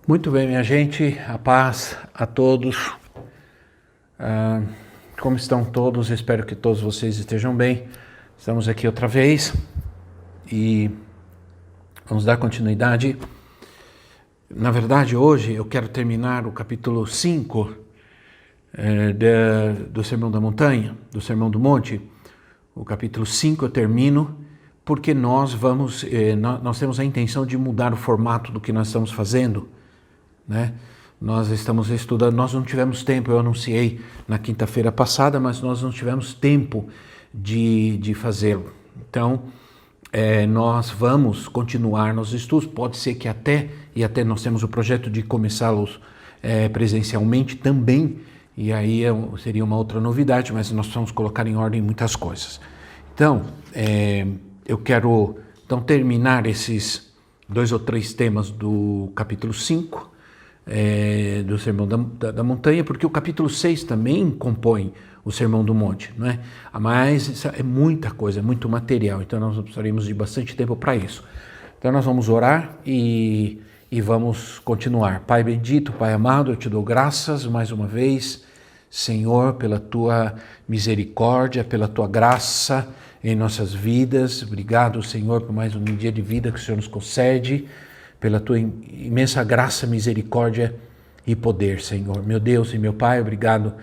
Muito bem, minha gente, a paz a todos. Como estão todos? Espero que todos vocês estejam bem. Estamos aqui outra vez e vamos dar continuidade. Na verdade, hoje eu quero terminar o capítulo 5 do Sermão da Montanha, do Sermão do Monte. O capítulo 5 eu termino porque nós temos a intenção de mudar o formato do que nós estamos fazendo, né? Nós estamos estudando, nós não tivemos tempo, eu anunciei na quinta-feira passada, mas nós não tivemos tempo de fazê-lo. Então, nós vamos continuar nos estudos, pode ser que até nós temos o projeto de começá-los presencialmente também, e aí seria uma outra novidade, mas nós vamos colocar em ordem muitas coisas. Então, eu quero terminar esses 2 ou 3 temas do capítulo 5, do Sermão da Montanha, porque o capítulo 6 também compõe o Sermão do Monte, não é? Mas isso é muita coisa, é muito material, então nós precisaremos de bastante tempo para isso. Então nós vamos orar e vamos continuar. Pai bendito, Pai amado, eu te dou graças mais uma vez, Senhor, pela tua misericórdia, pela tua graça em nossas vidas. Obrigado, Senhor, por mais um dia de vida que o Senhor nos concede, pela tua imensa graça, misericórdia e poder, Senhor. Meu Deus e meu Pai, obrigado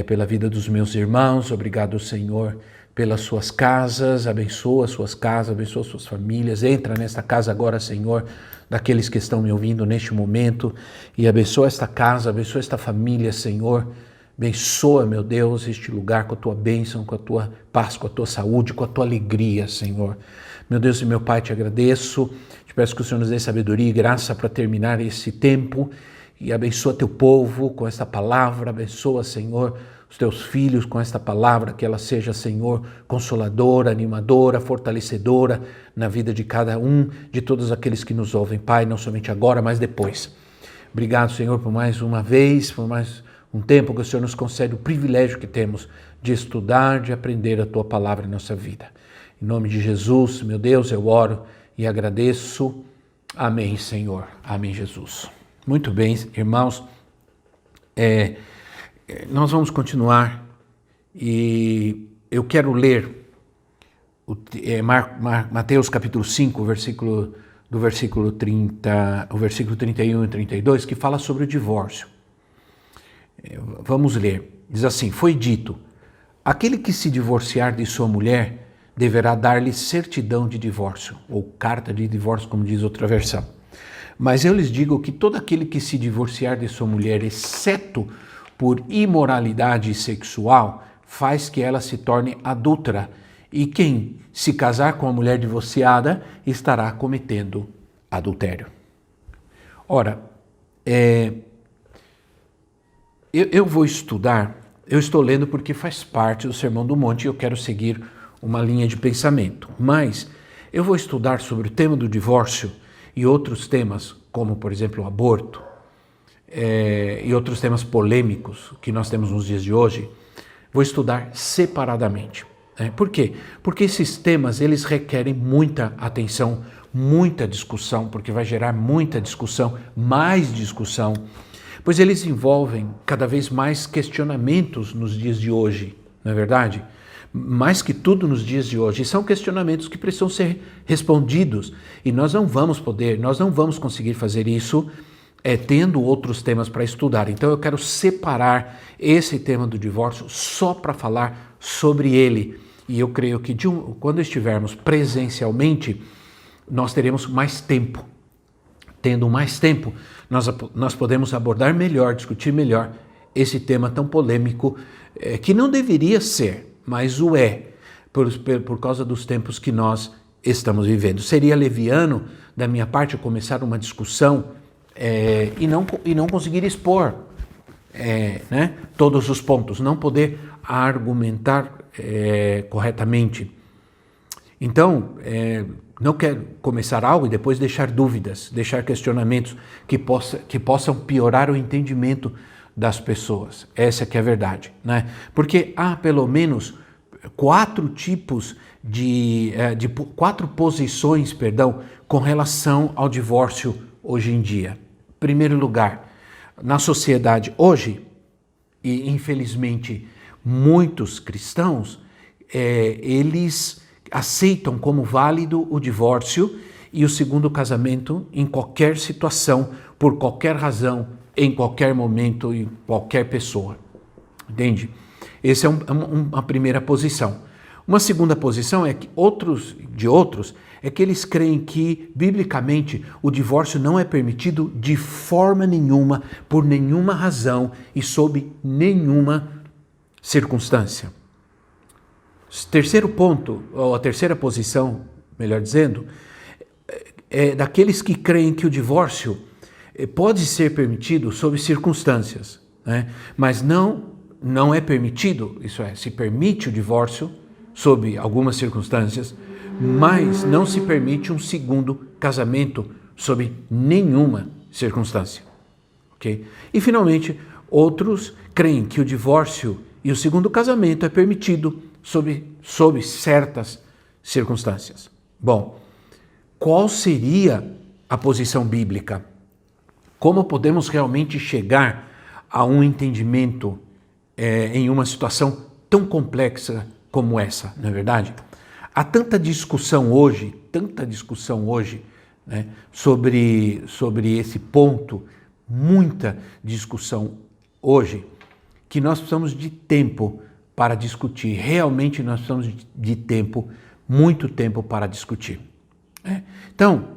pela vida dos meus irmãos, obrigado, Senhor, pelas suas casas, abençoa as suas casas, abençoa as suas famílias. Entra nesta casa agora, Senhor, daqueles que estão me ouvindo neste momento, e abençoa esta casa, abençoa esta família, Senhor. Abençoa, meu Deus, este lugar com a tua bênção, com a tua paz, com a tua saúde, com a tua alegria, Senhor. Meu Deus e meu Pai, te agradeço, te peço que o Senhor nos dê sabedoria e graça para terminar esse tempo, e abençoa teu povo com esta palavra, abençoa, Senhor, os teus filhos com esta palavra, que ela seja, Senhor, consoladora, animadora, fortalecedora na vida de cada um, de todos aqueles que nos ouvem, Pai, não somente agora, mas depois. Obrigado, Senhor, por mais uma vez, por mais um tempo que o Senhor nos concede o privilégio que temos de estudar, de aprender a tua palavra em nossa vida. Em nome de Jesus, meu Deus, eu oro e agradeço. Amém, Senhor. Amém, Jesus. Muito bem, irmãos. Nós vamos continuar e eu quero ler Mateus capítulo 5, o versículo 31 e 32, que fala sobre o divórcio. Vamos ler. Diz assim: foi dito, aquele que se divorciar de sua mulher deverá dar-lhe certidão de divórcio, ou carta de divórcio, como diz outra versão. Mas eu lhes digo que todo aquele que se divorciar de sua mulher, exceto por imoralidade sexual, faz que ela se torne adúltera, e quem se casar com a mulher divorciada estará cometendo adultério. Ora, eu vou estudar, eu estou lendo porque faz parte do Sermão do Monte e eu quero seguir uma linha de pensamento, mas eu vou estudar sobre o tema do divórcio e outros temas, como por exemplo o aborto, e outros temas polêmicos que nós temos nos dias de hoje, vou estudar separadamente. Por quê? Porque esses temas eles requerem muita atenção, muita discussão, porque vai gerar muita discussão, mais discussão, pois eles envolvem cada vez mais questionamentos nos dias de hoje, não é verdade? Mais que tudo nos dias de hoje, são questionamentos que precisam ser respondidos, e nós não vamos conseguir fazer isso tendo outros temas para estudar. Então eu quero separar esse tema do divórcio só para falar sobre ele, e eu creio que quando estivermos presencialmente, nós teremos mais tempo. Tendo mais tempo, nós podemos abordar melhor, discutir melhor esse tema tão polêmico, que não deveria ser, mas o por causa dos tempos que nós estamos vivendo. Seria leviano da minha parte começar uma discussão e não conseguir expor todos os pontos, não poder argumentar corretamente. Então, não quero começar algo e depois deixar dúvidas, deixar questionamentos que possam piorar o entendimento das pessoas. Essa que é a verdade, né? Porque há pelo menos 4 tipos quatro posições, com relação ao divórcio hoje em dia. primeiro lugar, na sociedade hoje, e infelizmente muitos cristãos, eles aceitam como válido o divórcio e o segundo casamento em qualquer situação, por qualquer razão, em qualquer momento, em qualquer pessoa. Entende? Essa é uma primeira posição. Uma segunda posição é que outros é que eles creem que, biblicamente, o divórcio não é permitido de forma nenhuma, por nenhuma razão e sob nenhuma circunstância. Terceiro ponto, ou a terceira posição, melhor dizendo, é daqueles que creem que o divórcio pode ser permitido sob circunstâncias, né? Mas não é permitido, isso é, se permite o divórcio sob algumas circunstâncias, mas não se permite um segundo casamento sob nenhuma circunstância. Okay? E, finalmente, outros creem que o divórcio e o segundo casamento é permitido sob certas circunstâncias. Bom, qual seria a posição bíblica? Como podemos realmente chegar a um entendimento em uma situação tão complexa como essa, não é verdade? Há tanta discussão hoje, né, sobre esse ponto, muita discussão hoje, que nós precisamos de tempo para discutir. Realmente nós precisamos de tempo, muito tempo para discutir. Então,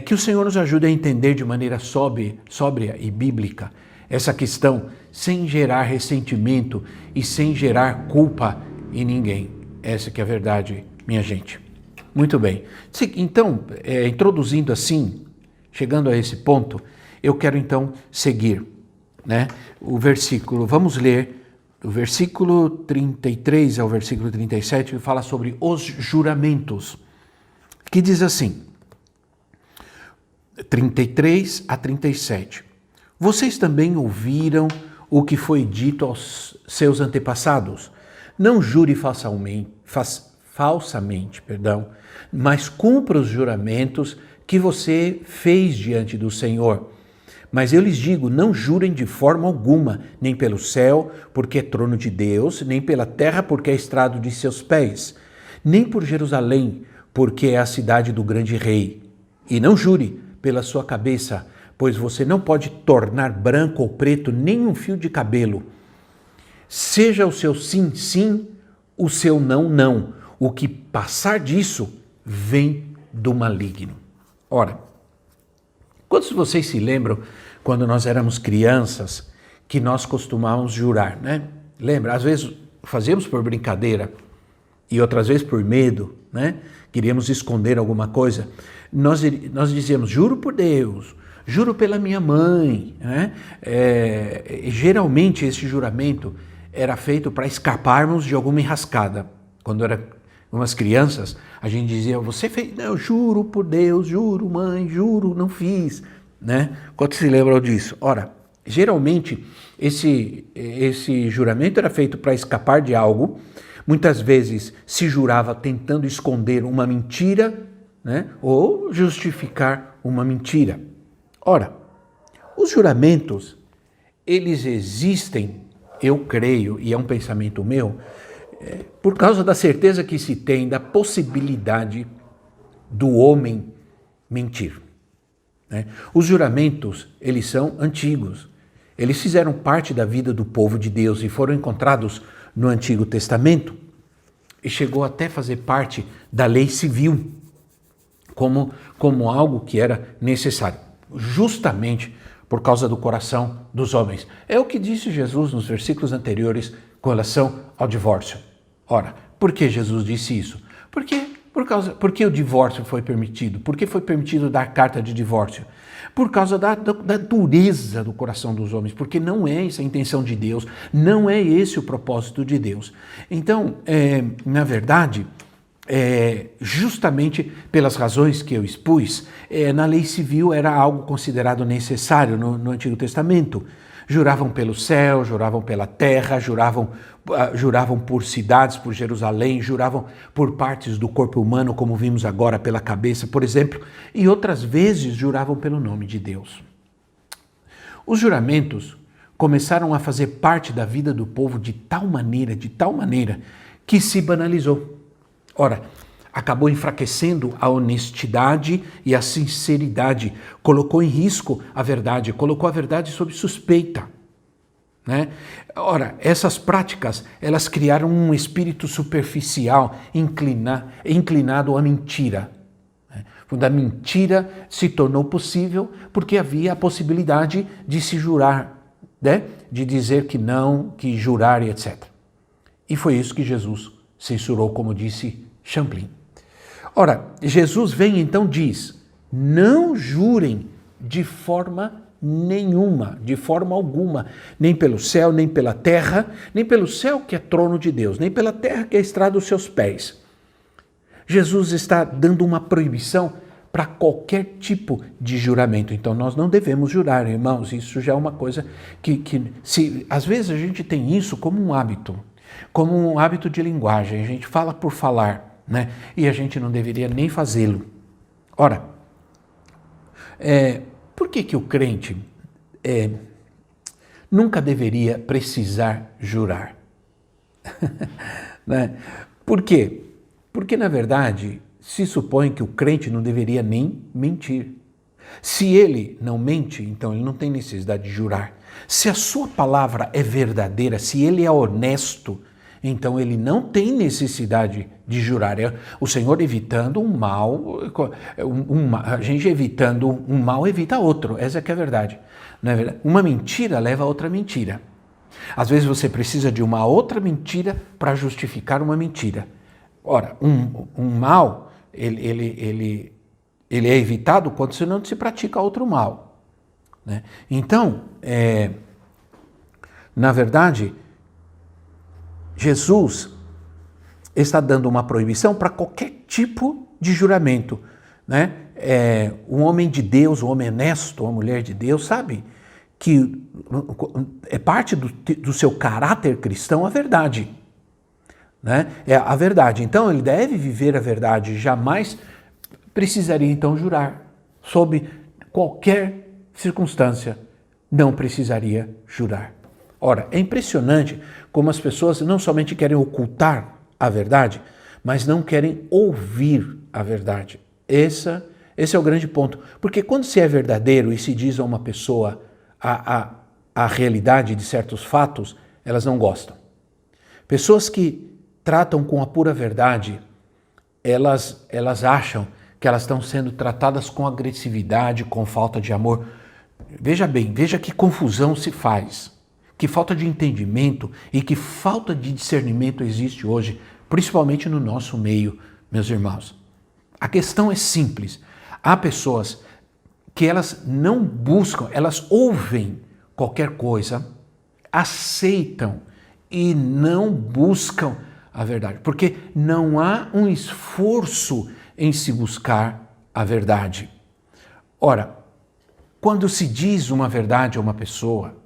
que o Senhor nos ajude a entender de maneira sóbria e bíblica essa questão, sem gerar ressentimento e sem gerar culpa em ninguém. Essa que é a verdade, minha gente. Muito bem. Então, introduzindo assim, chegando a esse ponto, eu quero então seguir, né? O versículo, vamos ler do versículo 33 ao versículo 37, que fala sobre os juramentos, que diz assim, 33 a 37. Vocês também ouviram o que foi dito aos seus antepassados. Não jure falsamente, mas cumpra os juramentos que você fez diante do Senhor. Mas eu lhes digo, não jurem de forma alguma, nem pelo céu, porque é trono de Deus, nem pela terra, porque é estrado de seus pés, nem por Jerusalém, porque é a cidade do grande rei. E não jure pela sua cabeça, pois você não pode tornar branco ou preto nem um fio de cabelo. Seja o seu sim, sim, o seu não, não. O que passar disso vem do maligno. Ora, quantos de vocês se lembram, quando nós éramos crianças, que nós costumávamos jurar, né? Lembra? Às vezes fazíamos por brincadeira e outras vezes por medo, né? Queríamos esconder alguma coisa. Nós dizíamos, juro por Deus, juro pela minha mãe, né? Geralmente esse juramento era feito para escaparmos de alguma enrascada. Quando eram umas crianças, a gente dizia, você fez? Não, eu juro por Deus, juro, mãe, juro, não fiz, né? Quantos se lembram disso? Ora, geralmente esse juramento era feito para escapar de algo. Muitas vezes se jurava tentando esconder uma mentira, né? Ou justificar uma mentira. Ora, os juramentos, eles existem, eu creio, e é um pensamento meu, por causa da certeza que se tem da possibilidade do homem mentir, né? Os juramentos, eles são antigos. Eles fizeram parte da vida do povo de Deus e foram encontrados no Antigo Testamento e chegou até a fazer parte da lei civil como algo que era necessário, justamente por causa do coração dos homens. É o que disse Jesus nos versículos anteriores com relação ao divórcio. Ora, por que Jesus disse isso? Por que o divórcio foi permitido? Por que foi permitido dar carta de divórcio? Por causa da dureza do coração dos homens, porque não é essa a intenção de Deus, não é esse o propósito de Deus. Então, na verdade, justamente pelas razões que eu expus, na lei civil era algo considerado necessário no Antigo Testamento. Juravam pelo céu, juravam pela terra, juravam por cidades, por Jerusalém, juravam por partes do corpo humano, como vimos agora, pela cabeça, por exemplo, e outras vezes juravam pelo nome de Deus. Os juramentos começaram a fazer parte da vida do povo de tal maneira, que se banalizou. Ora, acabou enfraquecendo a honestidade e a sinceridade, colocou em risco a verdade, colocou a verdade sob suspeita. Né? Ora, essas práticas, elas criaram um espírito superficial, inclinado à mentira. Quando a mentira se tornou possível, porque havia a possibilidade de se jurar, né? De dizer que não, que jurar e etc. E foi isso que Jesus censurou, como disse Champlin. Ora, Jesus vem então diz, não jurem de forma nenhuma, de forma alguma, nem pelo céu, nem pela terra, nem pelo céu que é trono de Deus, nem pela terra que é a estrada dos seus pés. Jesus está dando uma proibição para qualquer tipo de juramento. Então nós não devemos jurar, irmãos. Isso já é uma coisa que às vezes a gente tem isso como um hábito de linguagem. A gente fala por falar, né? E a gente não deveria nem fazê-lo. Ora, por que o crente nunca deveria precisar jurar? Né? Por quê? Porque, na verdade, se supõe que o crente não deveria nem mentir. Se ele não mente, então ele não tem necessidade de jurar. Se a sua palavra é verdadeira, se ele é honesto, então ele não tem necessidade de jurar. O Senhor evitando um mal, a gente evitando um mal evita outro, essa que é a verdade. Não é verdade? Uma mentira leva a outra mentira. Às vezes você precisa de uma outra mentira para justificar uma mentira. Ora, um mal, ele é evitado quando você não se pratica outro mal. Né? Então, na verdade, Jesus está dando uma proibição para qualquer tipo de juramento. Né? Um homem de Deus, um homem honesto, uma mulher de Deus, sabe que é parte do seu caráter cristão a verdade. Né? É a verdade. Então ele deve viver a verdade, jamais precisaria então jurar. Sob qualquer circunstância, não precisaria jurar. Ora, é impressionante como as pessoas não somente querem ocultar a verdade, mas não querem ouvir a verdade. Esse é o grande ponto. Porque quando se é verdadeiro e se diz a uma pessoa a realidade de certos fatos, elas não gostam. Pessoas que tratam com a pura verdade, elas acham que elas estão sendo tratadas com agressividade, com falta de amor. Veja bem, veja que confusão se faz, que falta de entendimento e que falta de discernimento existe hoje, principalmente no nosso meio, meus irmãos. A questão é simples. Há pessoas que elas não buscam, elas ouvem qualquer coisa, aceitam e não buscam a verdade, porque não há um esforço em se buscar a verdade. Ora, quando se diz uma verdade a uma pessoa,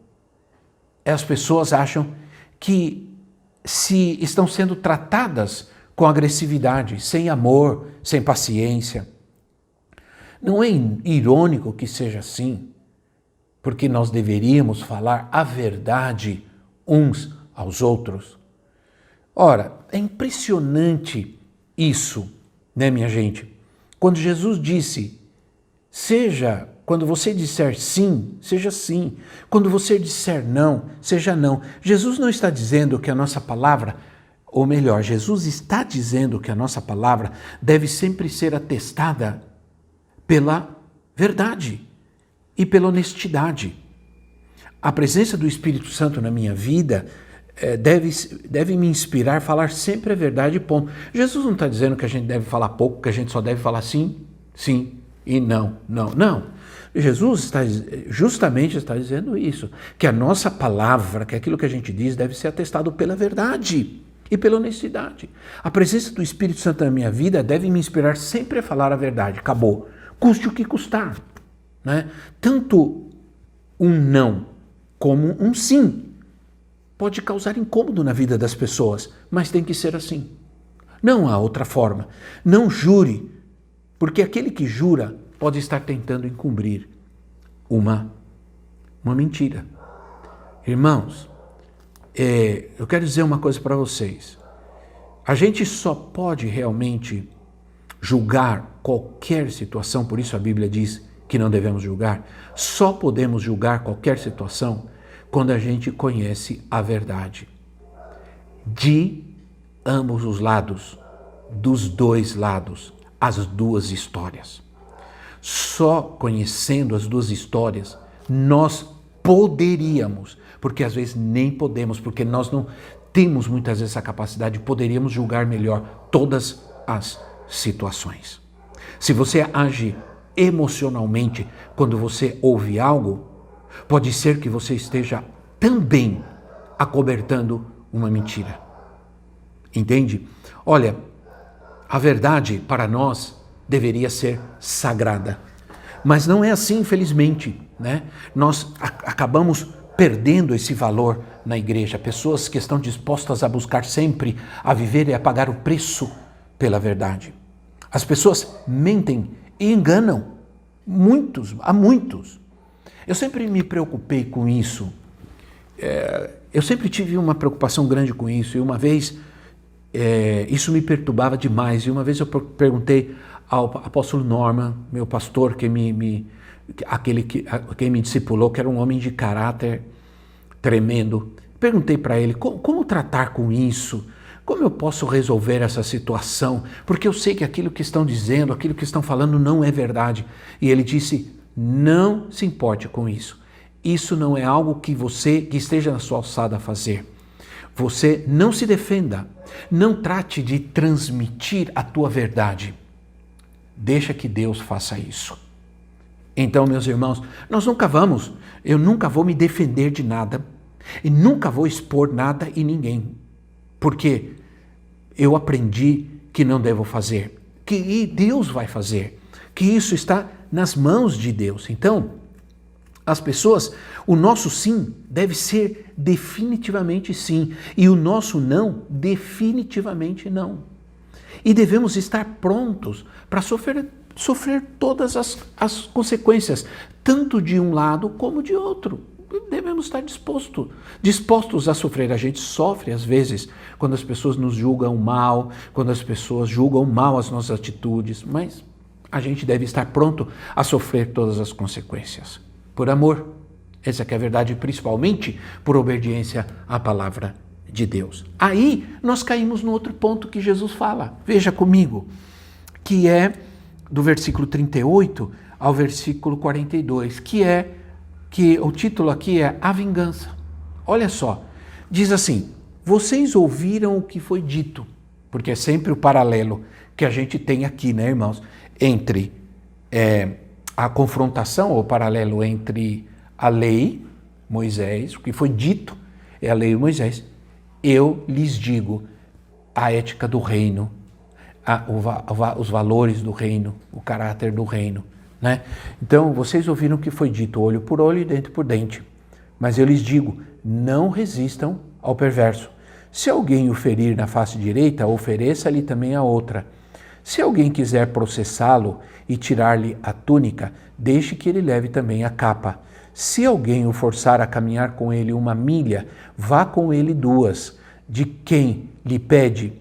as pessoas acham que se estão sendo tratadas com agressividade, sem amor, sem paciência. Não é irônico que seja assim, porque nós deveríamos falar a verdade uns aos outros. Ora, é impressionante isso, né, minha gente? Quando Jesus disse, quando você disser sim, seja sim. Quando você disser não, seja não. Jesus não está dizendo que a nossa palavra, ou melhor, Jesus está dizendo que a nossa palavra deve sempre ser atestada pela verdade e pela honestidade. A presença do Espírito Santo na minha vida deve me inspirar a falar sempre a verdade, ponto. Jesus não está dizendo que a gente deve falar pouco, que a gente só deve falar sim, sim e não, não, não. Jesus justamente está dizendo isso, que a nossa palavra, que aquilo que a gente diz deve ser atestado pela verdade e pela honestidade. A presença do Espírito Santo na minha vida deve me inspirar sempre a falar a verdade, acabou. Custe o que custar. Né? Tanto um não como um sim pode causar incômodo na vida das pessoas, mas tem que ser assim. Não há outra forma. Não jure, porque aquele que jura pode estar tentando encobrir uma uma mentira. Irmãos, eu quero dizer uma coisa para vocês. A gente só pode realmente julgar qualquer situação, por isso a Bíblia diz que não devemos julgar. Só podemos julgar qualquer situação quando a gente conhece a verdade. De ambos os lados, dos dois lados, as duas histórias. Só conhecendo as duas histórias, nós poderíamos, porque às vezes nem podemos, porque nós não temos muitas vezes essa capacidade, poderíamos julgar melhor todas as situações. Se você age emocionalmente quando você ouve algo, pode ser que você esteja também acobertando uma mentira. Entende? Olha, a verdade para nós deveria ser sagrada. Mas não é assim, infelizmente, né? Nós acabamos perdendo esse valor na igreja. Pessoas que estão dispostas a buscar sempre, a viver e a pagar o preço pela verdade. As pessoas mentem e enganam a muitos. Eu sempre me preocupei com isso. Eu sempre tive uma preocupação grande com isso. E uma vez, isso me perturbava demais. E uma vez eu perguntei ao apóstolo Norman, meu pastor, quem me discipulou, que era um homem de caráter tremendo. Perguntei para ele, como tratar com isso? Como eu posso resolver essa situação? Porque eu sei que aquilo que estão dizendo, aquilo que estão falando não é verdade. E ele disse, não se importe com isso. Isso não é algo que esteja na sua alçada a fazer. Você não se defenda. Não trate de transmitir a tua verdade. Deixa que Deus faça isso. Então, meus irmãos, eu nunca vou me defender de nada e nunca vou expor nada e ninguém. Porque eu aprendi que não devo fazer, que Deus vai fazer, que isso está nas mãos de Deus. Então, as pessoas, o nosso sim deve ser definitivamente sim, e o nosso não, definitivamente não. E devemos estar prontos para sofrer todas as consequências, tanto de um lado como de outro. Devemos estar dispostos a sofrer. A gente sofre às vezes quando as pessoas nos julgam mal, quando as pessoas julgam mal as nossas atitudes, mas a gente deve estar pronto a sofrer todas as consequências. Por amor, essa que é a verdade, principalmente por obediência à palavra de Deus. Aí nós caímos no outro ponto que Jesus fala. Veja comigo, que é do versículo 38 ao versículo 42, que o título aqui é A Vingança. Olha só, diz assim, vocês ouviram o que foi dito, porque é sempre o paralelo que a gente tem aqui, né, irmãos, entre a confrontação, ou o paralelo entre a lei, Moisés, o que foi dito é a lei de Moisés. Eu lhes digo a ética do reino, os valores do reino, o caráter do reino. Né? Então, vocês ouviram o que foi dito, olho por olho e dente por dente. Mas eu lhes digo, não resistam ao perverso. Se alguém o ferir na face direita, ofereça-lhe também a outra. Se alguém quiser processá-lo e tirar-lhe a túnica, deixe que ele leve também a capa. Se alguém o forçar a caminhar com ele 1 milha, vá com ele 2. De quem lhe pede,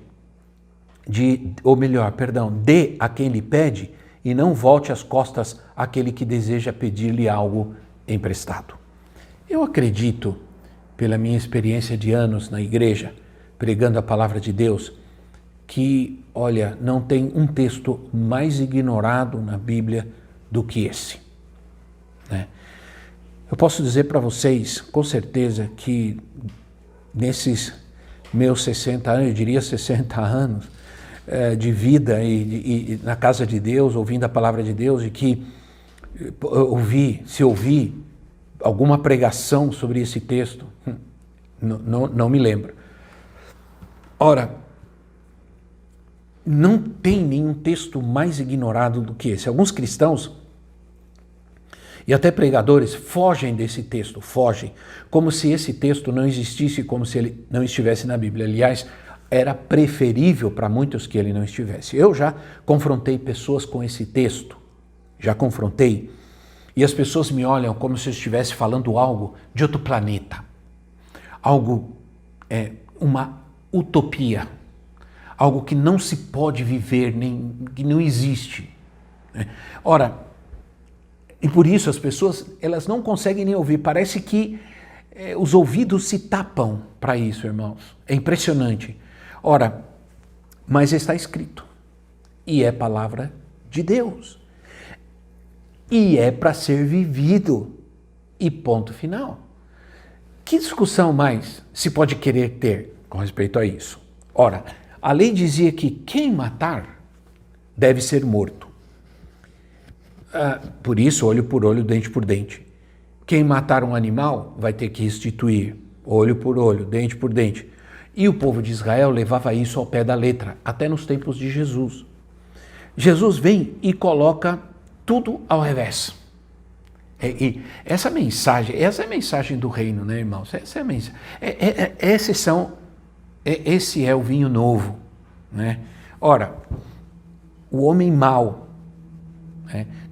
dê a quem lhe pede, e não volte as costas àquele que deseja pedir-lhe algo emprestado. Eu acredito, pela minha experiência de anos na igreja, pregando a palavra de Deus, que, olha, não tem um texto mais ignorado na Bíblia do que esse. Né? Eu posso dizer para vocês, com certeza, que nesses meus 60 anos, eu diria 60 anos, de vida e na casa de Deus, ouvindo a palavra de Deus, e que se ouvi alguma pregação sobre esse texto, não me lembro. Ora, não tem nenhum texto mais ignorado do que esse. Alguns cristãos e até pregadores fogem desse texto, como se esse texto não existisse, como se ele não estivesse na Bíblia. Aliás, era preferível para muitos que ele não estivesse. Eu já confrontei pessoas com esse texto, já confrontei, E as pessoas me olham como se eu estivesse falando algo de outro planeta. Algo, uma utopia. Algo que não se pode viver, nem que não existe. Ora, e por isso as pessoas, elas não conseguem nem ouvir. Parece que os ouvidos se tapam para isso, irmãos. É impressionante. Ora, mas está escrito. E é palavra de Deus. E é para ser vivido. E ponto final. Que discussão mais se pode querer ter com respeito a isso? Ora, a lei dizia que quem matar deve ser morto. Por isso, olho por olho, dente por dente. Quem matar um animal vai ter que restituir, olho por olho, dente por dente. E o povo de Israel levava isso ao pé da letra, até nos tempos de Jesus. Jesus vem e coloca tudo ao revés. E essa é a mensagem do reino, né, irmãos? Essa é a mensagem. Esse é o vinho novo, né? Ora, o homem mau,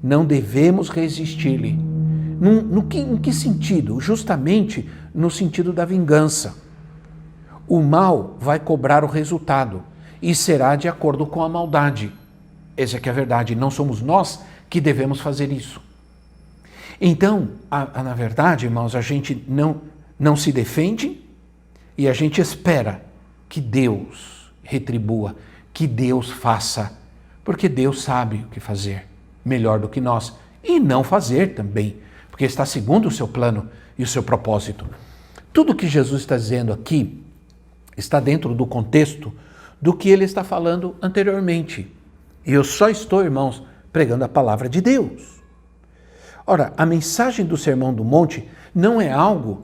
não devemos resistir-lhe. Em que sentido? Justamente no sentido da vingança. O mal vai cobrar o resultado e será de acordo com a maldade. Essa é que é a verdade. Não somos nós que devemos fazer isso. Então, na verdade, irmãos, a gente não se defende e a gente espera que Deus retribua, que Deus faça, porque Deus sabe o que fazer melhor do que nós, e não fazer também, porque está segundo o seu plano e o seu propósito. Tudo que Jesus está dizendo aqui está dentro do contexto do que ele está falando anteriormente. E eu só estou, irmãos, pregando a palavra de Deus. Ora, a mensagem do Sermão do Monte não é algo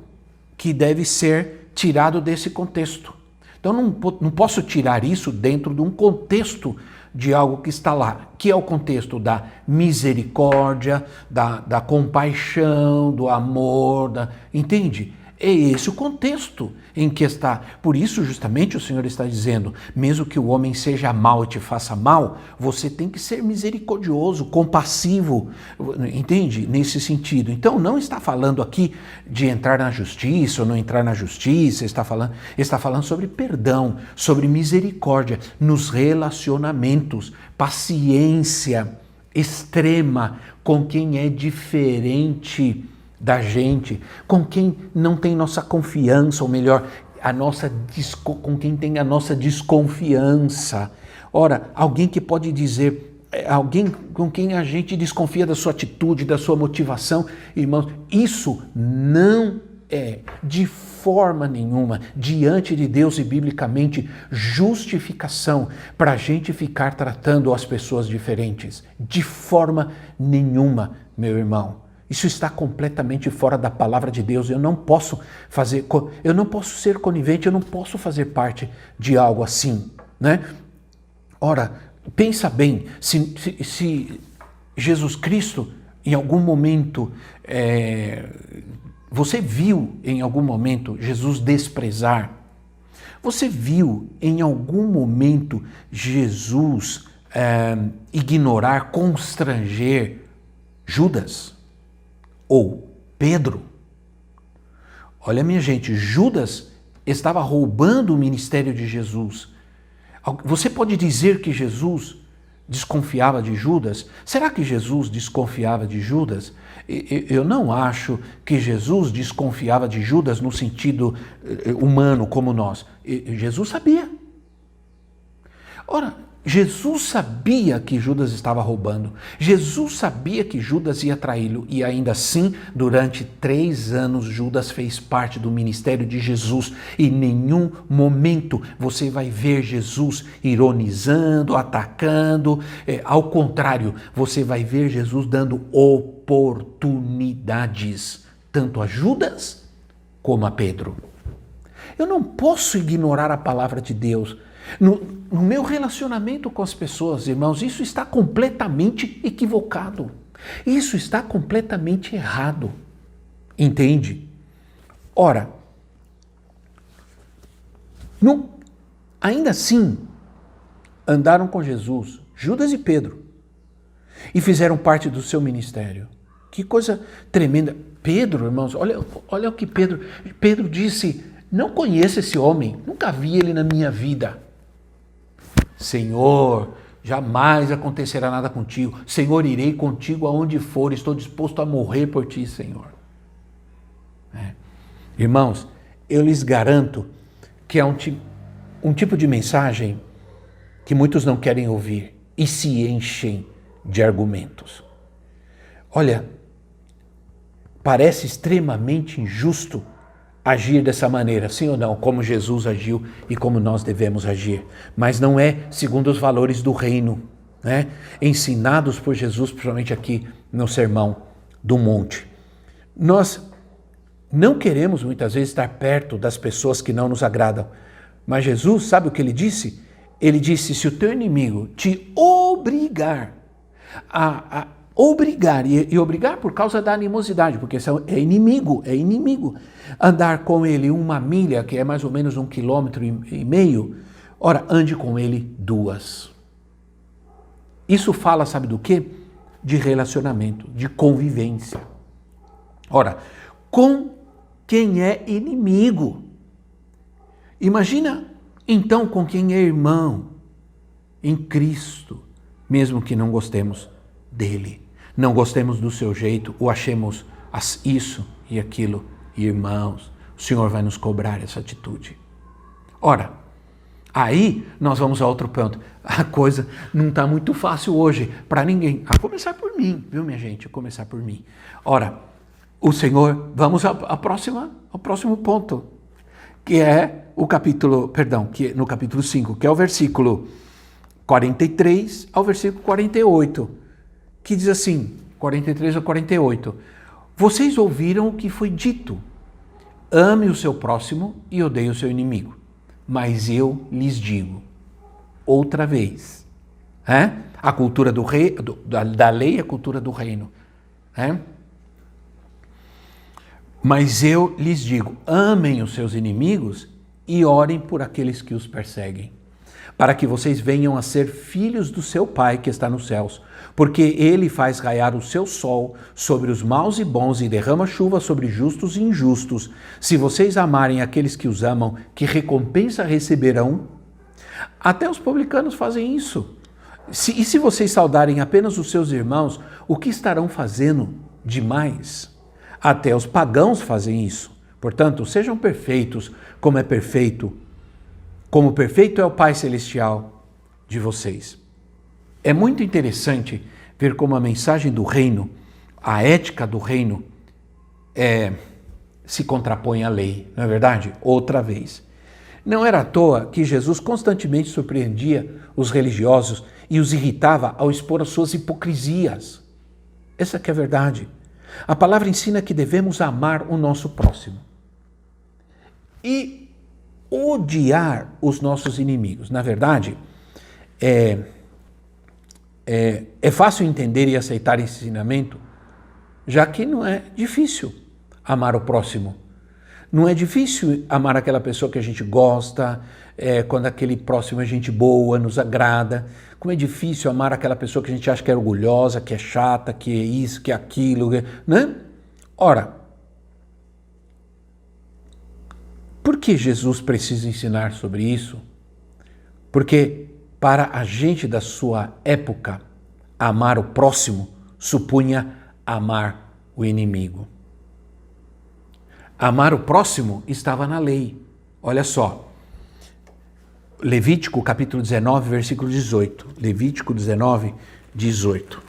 que deve ser tirado desse contexto. Então, não posso tirar isso dentro de um contexto de algo que está lá, que é o contexto da misericórdia, da compaixão, do amor, entende? É esse o contexto em que está. Por isso, justamente, o Senhor está dizendo, mesmo que o homem seja mau e te faça mal, você tem que ser misericordioso, compassivo, entende? Nesse sentido. Então, não está falando aqui de entrar na justiça ou não entrar na justiça, está falando sobre perdão, sobre misericórdia nos relacionamentos, paciência extrema com quem é diferente da gente, com quem não tem nossa confiança, ou melhor, com quem tem a nossa desconfiança. Ora, alguém que pode dizer, alguém com quem a gente desconfia da sua atitude, da sua motivação, irmãos, isso não é de forma nenhuma, diante de Deus e biblicamente, justificação para a gente ficar tratando as pessoas diferentes. De forma nenhuma, meu irmão. Isso está completamente fora da palavra de Deus. Eu não posso ser conivente, eu não posso fazer parte de algo assim, né? Ora, pensa bem, se Jesus Cristo, em algum momento, você viu em algum momento Jesus desprezar? Você viu em algum momento Jesus ignorar, constranger Judas? Ou Pedro? Olha, minha gente, Judas estava roubando o ministério de Jesus. Você pode dizer que Jesus desconfiava de Judas? Será que Jesus desconfiava de Judas? Eu não acho que Jesus desconfiava de Judas no sentido humano como nós. Jesus sabia. Ora, Jesus sabia que Judas estava roubando. Jesus sabia que Judas ia traí-lo. E ainda assim, durante 3 anos, Judas fez parte do ministério de Jesus. E em nenhum momento você vai ver Jesus ironizando, atacando. Ao contrário, você vai ver Jesus dando oportunidades, tanto a Judas como a Pedro. Eu não posso ignorar a palavra de Deus. No meu relacionamento com as pessoas, irmãos, isso está completamente equivocado. Isso está completamente errado. Entende? Ora, ainda assim, andaram com Jesus, Judas e Pedro, e fizeram parte do seu ministério. Que coisa tremenda. Pedro, irmãos, olha o que Pedro disse, não conheço esse homem, nunca vi ele na minha vida. Senhor, jamais acontecerá nada contigo. Senhor, irei contigo aonde for, estou disposto a morrer por ti, Senhor. Irmãos, eu lhes garanto que é um tipo de mensagem que muitos não querem ouvir e se enchem de argumentos. Olha, parece extremamente injusto agir dessa maneira, sim ou não, como Jesus agiu e como nós devemos agir. Mas não é segundo os valores do reino, né? Ensinados por Jesus, principalmente aqui no Sermão do Monte. Nós não queremos muitas vezes estar perto das pessoas que não nos agradam. Mas Jesus, sabe o que ele disse? Ele disse, se o teu inimigo te obrigar a obrigar, e obrigar por causa da animosidade, porque é inimigo, andar com ele 1 milha, que é mais ou menos 1,5 km, ora, ande com ele 2. Isso fala, sabe do quê? De relacionamento, de convivência. Ora, com quem é inimigo. Imagina, então, com quem é irmão em Cristo, mesmo que não gostemos dele, não gostemos do seu jeito, ou achemos isso e aquilo, irmãos, o Senhor vai nos cobrar essa atitude. Ora, aí nós vamos a outro ponto. A coisa não está muito fácil hoje para ninguém, a começar por mim, viu, minha gente? A começar por mim. Ora, o Senhor, vamos ao próximo ponto, que é no capítulo 5, que é o versículo 43 ao versículo 48, que diz assim, 43 a 48, vocês ouviram o que foi dito, ame o seu próximo e odeie o seu inimigo, mas eu lhes digo, outra vez, a cultura da lei é a cultura do reino, mas eu lhes digo, amem os seus inimigos e orem por aqueles que os perseguem, para que vocês venham a ser filhos do seu Pai que está nos céus, porque ele faz raiar o seu sol sobre os maus e bons e derrama chuva sobre justos e injustos. Se vocês amarem aqueles que os amam, que recompensa receberão? Até os publicanos fazem isso. E se vocês saudarem apenas os seus irmãos, o que estarão fazendo demais? Até os pagãos fazem isso. Portanto, sejam perfeitos, como perfeito é o Pai Celestial de vocês. É muito interessante ver como a mensagem do reino, a ética do reino, se contrapõe à lei, não é verdade? Outra vez. Não era à toa que Jesus constantemente surpreendia os religiosos e os irritava ao expor as suas hipocrisias. Essa que é a verdade. A palavra ensina que devemos amar o nosso próximo e odiar os nossos inimigos. Na verdade, é fácil entender e aceitar esse ensinamento, já que não é difícil amar o próximo. Não é difícil amar aquela pessoa que a gente gosta, quando aquele próximo é gente boa, nos agrada. Como é difícil amar aquela pessoa que a gente acha que é orgulhosa, que é chata, que é isso, que é aquilo, né? Ora, por que Jesus precisa ensinar sobre isso? Porque para a gente da sua época, amar o próximo supunha amar o inimigo. Amar o próximo estava na lei. Olha só, Levítico capítulo 19, versículo 18. Levítico 19, 18.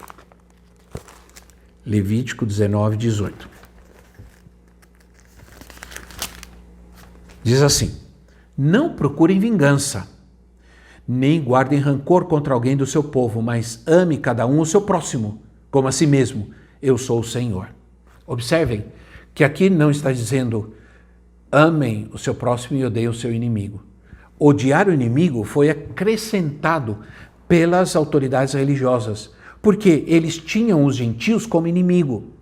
Levítico 19, 18. Diz assim, não procurem vingança, nem guardem rancor contra alguém do seu povo, mas ame cada um o seu próximo, como a si mesmo. Eu sou o Senhor. Observem que aqui não está dizendo amem o seu próximo e odeiem o seu inimigo. Odiar o inimigo foi acrescentado pelas autoridades religiosas, porque eles tinham os gentios como inimigo.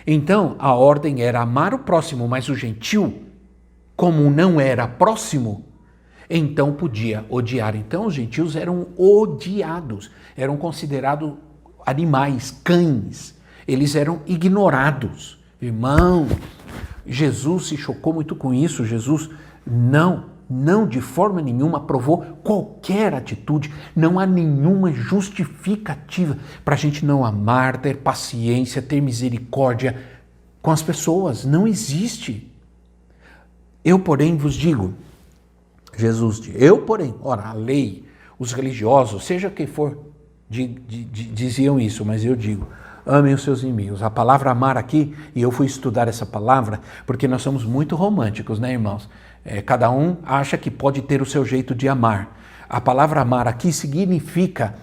Então, a ordem era amar o próximo, mas o gentil, como não era próximo, então podia odiar. Então, os gentios eram odiados, eram considerados animais, cães. Eles eram ignorados. Irmão, Jesus se chocou muito com isso. Jesus não de forma nenhuma aprovou qualquer atitude. Não há nenhuma justificativa para a gente não amar, ter paciência, ter misericórdia com as pessoas. Não existe. Eu, porém, vos digo, Jesus diz, ora, a lei, os religiosos, seja quem for, diziam isso, mas eu digo, amem os seus inimigos. A palavra amar aqui, e eu fui estudar essa palavra, porque nós somos muito românticos, né, irmãos? Cada um acha que pode ter o seu jeito de amar. A palavra amar aqui significa,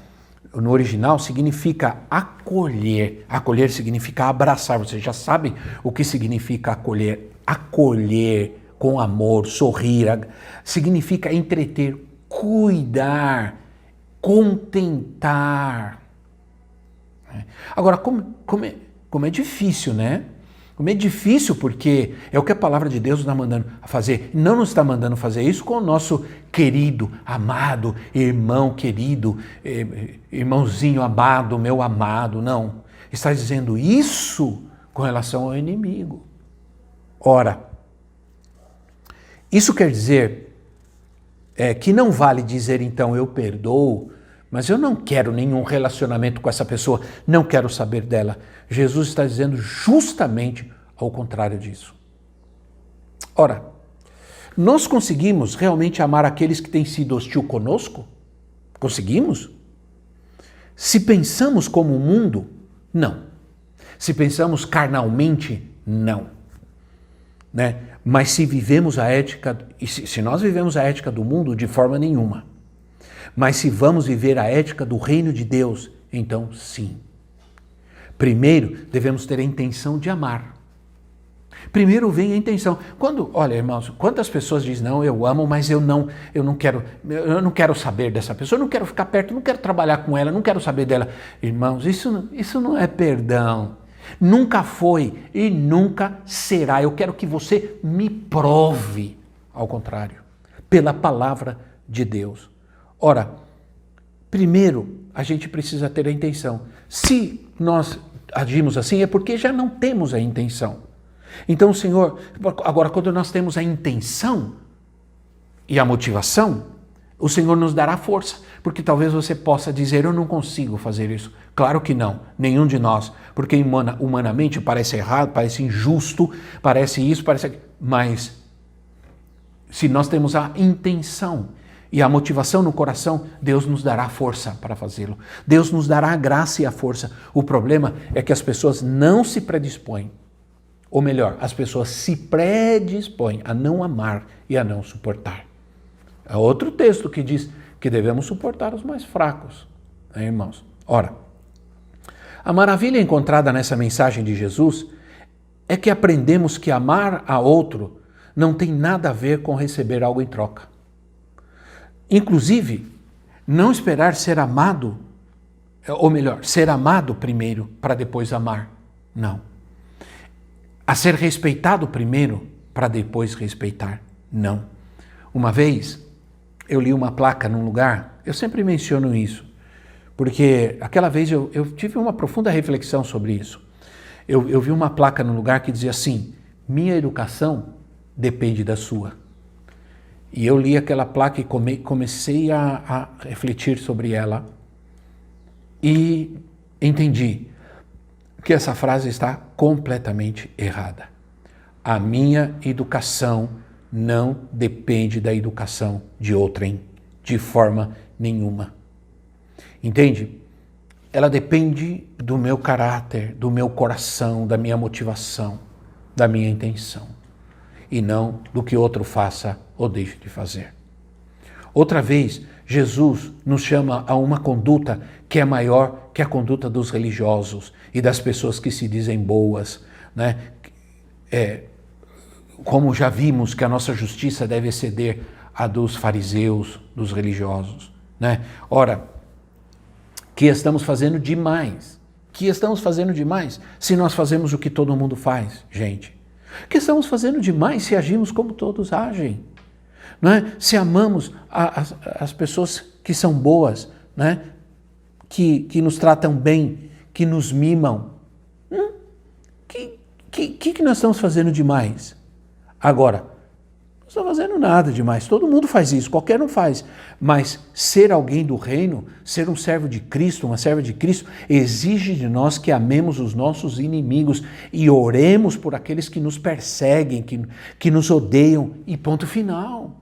no original, significa acolher. Acolher significa abraçar. Você já sabe o que significa acolher. Acolher com amor, sorrir, significa entreter, cuidar, contentar. Agora, como é difícil, né? Como é difícil, porque é o que a palavra de Deus está mandando fazer. Não nos está mandando fazer isso com o nosso querido, amado, irmão querido, irmãozinho amado, meu amado, não. Está dizendo isso com relação ao inimigo. Ora, isso quer dizer que não vale dizer, então, eu perdoo, mas eu não quero nenhum relacionamento com essa pessoa, não quero saber dela. Jesus está dizendo justamente ao contrário disso. Ora, nós conseguimos realmente amar aqueles que têm sido hostil conosco? Conseguimos? Se pensamos como o mundo, não. Se pensamos carnalmente, não. Né? Mas se vivemos a ética, e se nós vivemos a ética do mundo, de forma nenhuma. Mas se vamos viver a ética do reino de Deus, então sim. Primeiro, devemos ter a intenção de amar. Primeiro vem a intenção. Olha, irmãos, quantas pessoas dizem, não, eu amo, mas eu não quero saber dessa pessoa, eu não quero ficar perto, não quero trabalhar com ela, não quero saber dela. Irmãos, isso não é perdão. Nunca foi e nunca será. Eu quero que você me prove, ao contrário, pela palavra de Deus. Ora, primeiro a gente precisa ter a intenção. Se nós agimos assim é porque já não temos a intenção. Então, Senhor, agora quando nós temos a intenção e a motivação, o Senhor nos dará força, porque talvez você possa dizer, eu não consigo fazer isso. Claro que não, nenhum de nós, porque humanamente parece errado, parece injusto, parece isso, parece aquilo, mas se nós temos a intenção e a motivação no coração, Deus nos dará força para fazê-lo. Deus nos dará a graça e a força. O problema é que as pessoas não se predispõem, ou melhor, as pessoas se predispõem a não amar e a não suportar. É outro texto que diz que devemos suportar os mais fracos, né, irmãos? Ora, a maravilha encontrada nessa mensagem de Jesus é que aprendemos que amar a outro não tem nada a ver com receber algo em troca. Inclusive, não esperar ser amado, ou melhor, ser amado primeiro para depois amar. Não. A ser respeitado primeiro para depois respeitar. Não. Uma vez, eu li uma placa num lugar, eu sempre menciono isso, porque aquela vez eu tive uma profunda reflexão sobre isso. Eu vi uma placa num lugar que dizia assim, minha educação depende da sua. E eu li aquela placa e comecei a refletir sobre ela e entendi que essa frase está completamente errada. A minha educação não depende da educação de outrem, de forma nenhuma. Entende? Ela depende do meu caráter, do meu coração, da minha motivação, da minha intenção, e não do que outro faça ou deixe de fazer. Outra vez, Jesus nos chama a uma conduta que é maior que a conduta dos religiosos e das pessoas que se dizem boas, né? Como já vimos que a nossa justiça deve exceder a dos fariseus, dos religiosos, né? Ora, que estamos fazendo demais? Que estamos fazendo demais se nós fazemos o que todo mundo faz, gente? Que estamos fazendo demais se agimos como todos agem? Não é? Se amamos as pessoas que são boas, né? que nos tratam bem, que nos mimam. que nós estamos fazendo demais? Agora, não estamos fazendo nada demais, todo mundo faz isso, qualquer um faz. Mas ser alguém do reino, ser um servo de Cristo, uma serva de Cristo, exige de nós que amemos os nossos inimigos e oremos por aqueles que nos perseguem, que nos odeiam, e ponto final.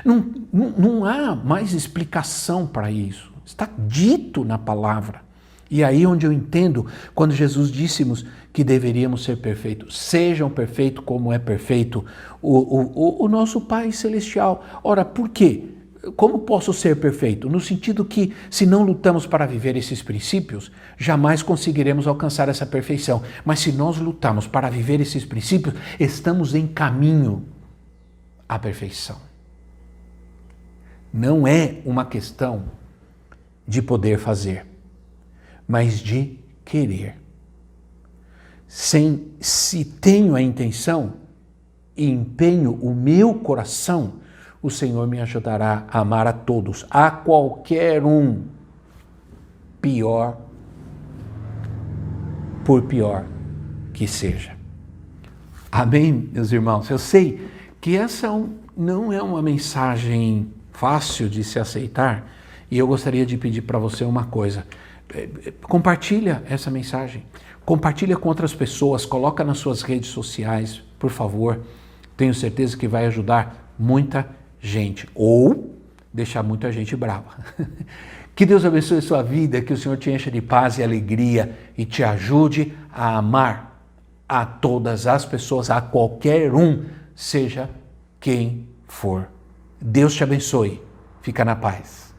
Não há mais explicação para isso, está dito na palavra. E aí onde eu entendo, quando Jesus dissemos que deveríamos ser perfeitos, sejam perfeitos como é perfeito o nosso Pai Celestial. Ora, por quê? Como posso ser perfeito? No sentido que, se não lutamos para viver esses princípios, jamais conseguiremos alcançar essa perfeição. Mas se nós lutamos para viver esses princípios, estamos em caminho à perfeição. Não é uma questão de poder fazer, mas de querer. Se tenho a intenção e empenho o meu coração, o Senhor me ajudará a amar a todos, a qualquer um, por pior que seja. Amém, meus irmãos? Eu sei que essa não é uma mensagem fácil de se aceitar, e eu gostaria de pedir para você uma coisa. Compartilha essa mensagem, compartilha com outras pessoas, coloca nas suas redes sociais, por favor. Tenho certeza que vai ajudar muita gente, ou deixar muita gente brava. Que Deus abençoe a sua vida, que o Senhor te encha de paz e alegria e te ajude a amar a todas as pessoas, a qualquer um, seja quem for. Deus te abençoe. Fica na paz.